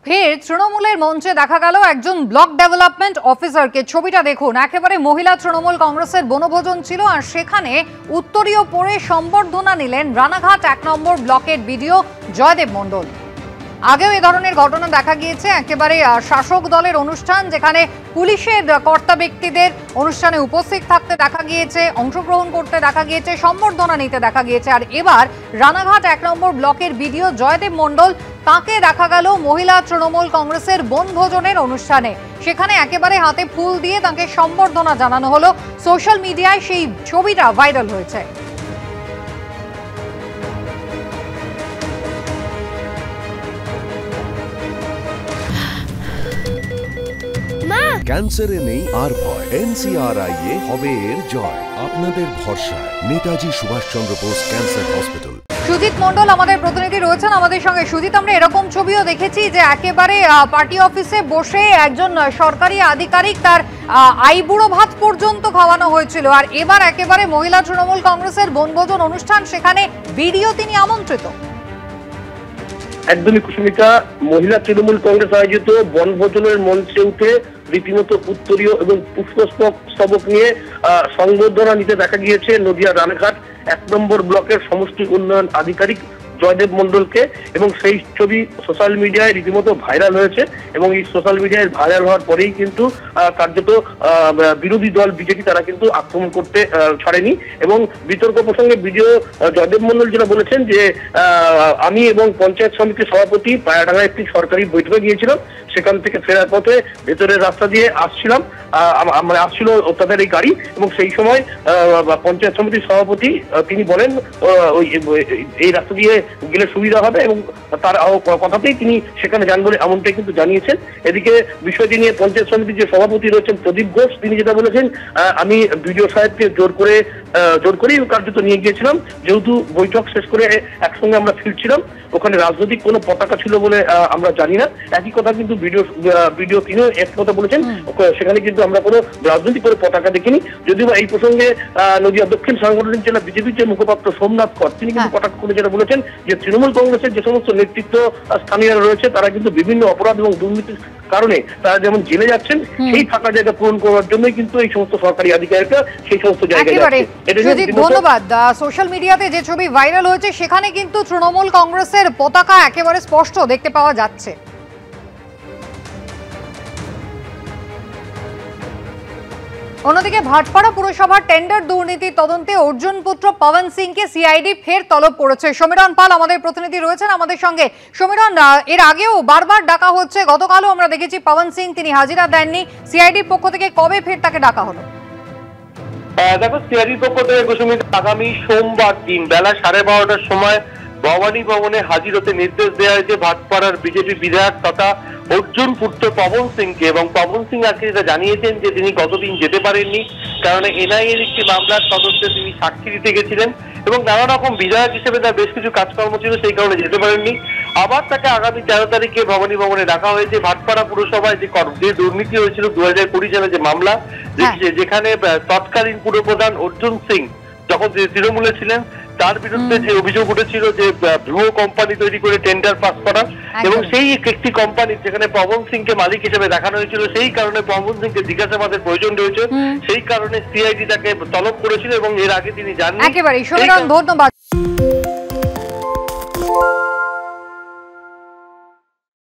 ফের তৃণমূলের মঞ্চে দেখা গেল একজন ব্লক ডেভেলপমেন্ট অফিসারকে। ছবিটা দেখুন, একেবারে মহিলা তৃণমূল কংগ্রেসের বনভোজন ছিল আর সেখানে উত্তরীয় পরে সম্বর্ধনা নিলেন রানাঘাট ১ নম্বর ব্লকের বিডিও জয়দেব মণ্ডল। আগেও এ ধরনের ঘটনা দেখা গিয়েছে, একেবারে শাসক দলের অনুষ্ঠান যেখানে পুলিশের কর্তা ব্যক্তিদের অনুষ্ঠানে উপস্থিত থাকতে দেখা গিয়েছে, অংশগ্রহণ করতে দেখা গিয়েছে, সম্বর্ধনা নিতে দেখা গিয়েছে। আর এবার রানাঘাট ১ নম্বর ব্লকের বিডিও জয়দেব মণ্ডল, তাকে দেখা গেল মহিলা তৃণমূল কংগ্রেসের বনভোজনের অনুষ্ঠানে। সেখানে একেবারে হাতে ফুল দিয়ে তাকে সম্বর্ধনা জানানো হলো। সোশ্যাল মিডিয়ায় সেই ছবিটা ভাইরাল হয়েছে। ক্যান্সারে নেই আর ভয়, NCRI হবে এর জয়। আপনাদের ভরসা নেতাজি সুভাষচন্দ্র বোস ক্যান্সার হসপিটাল। সুজিত মণ্ডল আমাদের প্রতিনিধি রয়েছেন আমাদের সঙ্গে। সুজিত, আমরা এরকম ছবিও দেখেছি যে একেবারে পার্টি অফিসে বসে একজন সরকারি আধিকারিক তার আইবুড়ো ভাত পর্যন্ত খাওয়ানো হয়েছিল, আর এবার একেবারে মহিলা তৃণমূল কংগ্রেসের বনভোজন অনুষ্ঠান, সেখানে বিডিও তিনি আমন্ত্রিত। একদমই কুসুমিতা, মহিলা তৃণমূল কংগ্রেস আয়োজিত বনভোজনের মঞ্চে উঠে রীতিমতো উত্তরীয় এবং পুষ্পস্তবক নিয়ে সংবর্ধনা নিতে দেখা গিয়েছে নদিয়া রানাঘাট ১ নম্বর ব্লকের সমষ্টি উন্নয়ন আধিকারিক জয়দেব মণ্ডলকে, এবং সেই ছবি সোশ্যাল মিডিয়ায় রীতিমতো ভাইরাল হয়েছে। এবং এই সোশ্যাল মিডিয়ায় ভাইরাল হওয়ার পরেই কিন্তু কার্যত বিরোধী দল বিজেপি তারা কিন্তু আক্রমণ করতে ছাড়েনি। এবং বিতর্ক প্রসঙ্গে বিডিও জয়দেব মণ্ডল যেটা বলেছেন যে আমি এবং পঞ্চায়েত সমিতির সভাপতি পায়াডাঙ্গায় একটি সরকারি বৈঠকে গিয়েছিলাম, সেখান থেকে ফেরার পথে ভেতরের রাস্তা দিয়ে আসছিলাম, মানে আসছিল তাদের এই গাড়ি, এবং সেই সময় পঞ্চায়েত সমিতির সভাপতি তিনি বলেন এই রাস্তা দিয়ে গেলে সুবিধা হবে, এবং তার কথাতেই তিনি সেখানে যান বলে এমনটাই কিন্তু জানিয়েছেন। এদিকে বিষয়টি নিয়ে পঞ্চায়েত সমিতির যে সভাপতি রয়েছেন প্রদীপ ঘোষ, তিনি যেটা বলেছেন আমি বিডিও সাহেবকে জোর করেই কার্যত নিয়ে গিয়েছিলাম, যেহেতু বৈঠক শেষ করে একসঙ্গে আমরা ফিরছিলাম, ওখানে রাজনৈতিক কোনো পতাকা ছিল বলে আমরা জানি না। একই কথা কিন্তু ভিডিও তিনিও এক কথা বলেছেন, সেখানে কিন্তু আমরা কোনো রাজনৈতিক কোনো পতাকা দেখিনি। যদিও এই প্রসঙ্গে নদিয়া দক্ষিণ সাংগঠনিক জেলা বিজেপির যে মুখপাত্র সোমনাথ কর, তিনি কিন্তু কটাক্ষ করে যেটা বলেছেন যে তৃণমূল কংগ্রেসের যে সমস্ত নেতৃত্ব স্থানীয়রা রয়েছে তারা কিন্তু বিভিন্ন অপরাধ এবং দুর্নীতির কারণে তারা যেমন জেলে যাচ্ছেন, সেই ফাঁকা জায়গা পূরণ করার জন্যই কিন্তু এই সমস্ত সরকারি আধিকারিকরা সেই সমস্ত জায়গায় যাচ্ছে। ধন্যবাদ। সোশ্যাল মিডিয়াতে যে ছবি ভাইরাল হয়েছে সেখানে কিন্তু তৃণমূল কংগ্রেসের পতাকা একেবারে স্পষ্ট দেখতে পাওয়া যাচ্ছে। অন্যদিকে ভাটপাড়া পুরসভার টেন্ডার দুর্নীতি তদন্তে অর্জুন পুত্র পবন সিংকে সিআইডি ফের তলব করেছে। সমীরণ পাল আমাদের প্রতিনিধি রয়েছেন আমাদের সঙ্গে। সমীরণ, এর আগেও বারবার ডাকা হচ্ছে, গতকালও আমরা দেখেছি পবন সিং তিনি হাজিরা দেননি, সিআইডির পক্ষ থেকে কবে ফের তাকে ডাকা হলো? দেখো, সিআইডির পক্ষ থেকে আগামী সোমবার দিন বেলা 12:30টার সময় ভবানী ভবনে হাজির হতে নির্দেশ দেওয়া হয়েছে ভাটপাড়ার বিজেপি বিধায়ক তথা অর্জুন পুত্র পবন সিংকে। এবং পবন সিং আজকে যেটা জানিয়েছেন যে তিনি গতদিন যেতে পারেননি, কারণ এনআইএর একটি মামলার তদন্তে তিনি সাক্ষী দিতে গেছিলেন এবং নানা রকম বিধায়ক হিসেবে তার বেশ কিছু কাজকর্ম ছিল, সেই কারণে যেতে পারেননি। আবার তাকে আগামী 13 তারিখে ভবানী ভবনে ডাকা হয়েছে। ভাটপাড়া পুরসভায় যে দুর্নীতি হয়েছিল 2020 সালে যে মামলা, যেখানে তৎকালীন পুরপ্রধান অর্জুন সিং যখন তৃণমূলে ছিলেন তার বিরুদ্ধে যে অভিযোগ উঠেছিল যে ভুয়ো কোম্পানি তৈরি করে টেন্ডার পাস করা, এবং সেই একটি কোম্পানি যেখানে পবন সিংকে মালিক হিসেবে দেখানো হয়েছিল, সেই কারণে পবন সিংকে জিজ্ঞাসাবাদের প্রয়োজন রয়েছে, সেই কারণে সিআইডি তাকে তলব করেছিল এবং এর আগে তিনি জাননি। একেবারে ধন্যবাদ।